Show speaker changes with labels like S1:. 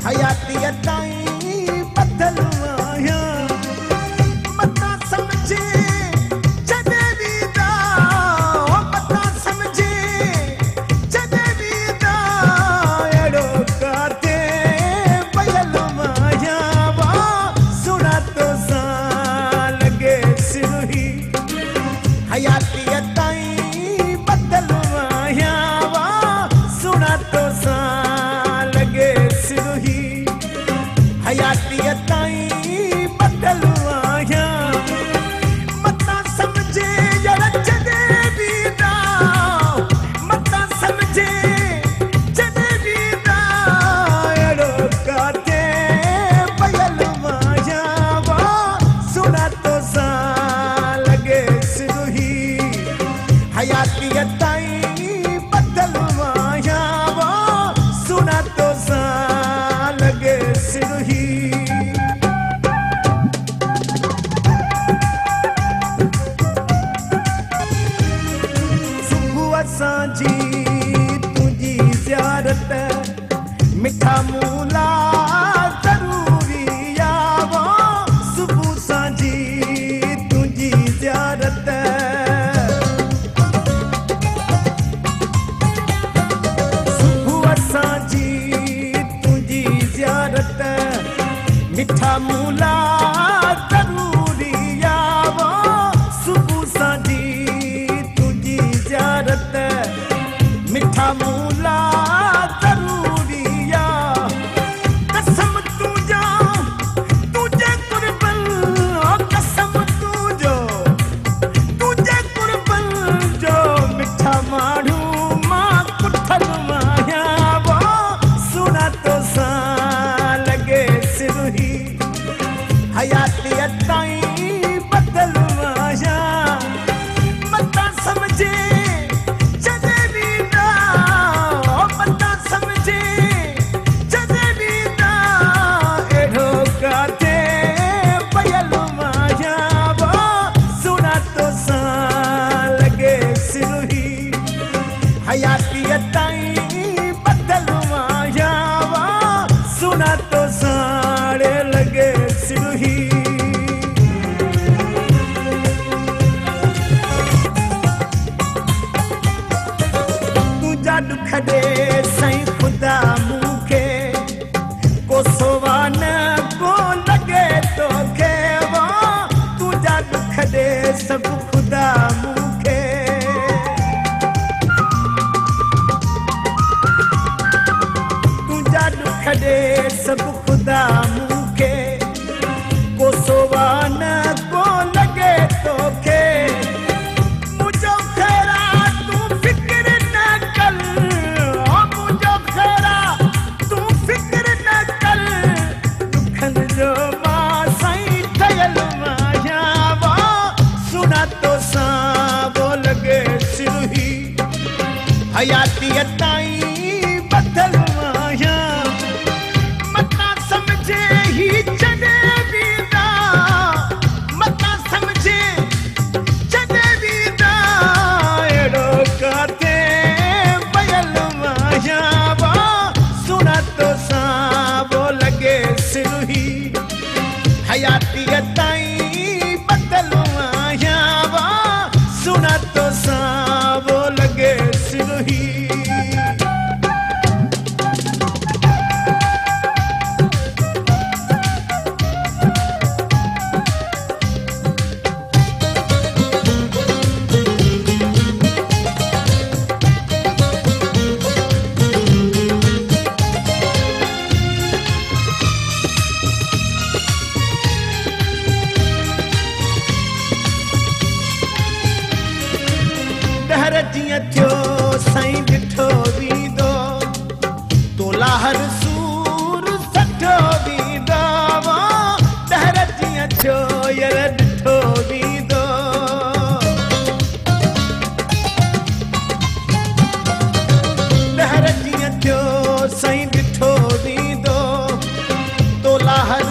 S1: हयाती ताई बदल आया मता समझे जदे वीदा मता समझे जदे वीदा एड़ो काते बयल माया वा सुना तो सा लगे सिरही हयाती ताई बदल आया वा सुना तो सा लगे सिरही हयाती ताई बदल आया मता समझे जड़ जदे वीदा मता समझे जदे वीदा एड़ो काते बयल माया वा सुना तो सा लगे सिरही हयाती ताई बदल आया वा सुना तो सा लगे सिरही सांझी तुझी ज़ियारत मिठा मूला ज़रूरी आवा सुबह सांझी तुझी ज़ियारत सुबह सांझी तुझी ज़ियारत मिठा मूला ज़रूरी आवा सुबह सांझी तुझी ज़ियारत मिठा मूला ज़रूरिया कसम तुझा तुझे कुर्बन कसम तुझो तुझे कुर्बन जो मिठा माण्हू मां कुठल माया वो सुना तो सा लगे सिरही हयाती ताई बदल आया मता समझे जदे वीदा मता समझे जदे वीदा एड़ो काते बयल माया वो सुना तो सा लगे सिरही हयाती ताई बदल आया वा सुना तो सा लगे सिरही दुख दे सही खुदा मूंखे को सोवान को लगे तो खेवा तुझा दुख दे सब खुदा मूंखे तुझा दुख दे सब खुदा मूंखे को सोवान को लगे तो खे हयाती ताई बदल आया मता समझे ही जदे वीदा मता समझे जदे वीदा एड़ो काते बयल माया वा सुना तो सा वो लगे सिरही हयाती ताई बदल आया वा सुना तो सा वो लगे सिरही डहर जिया थियो साईं ॾिठो वीदो तोला हर सूर सठो वीदो डहर जिया थियो यर ॾिठो वीदो डहर जिया थियो साईं ॾिठो वीदो तोला हर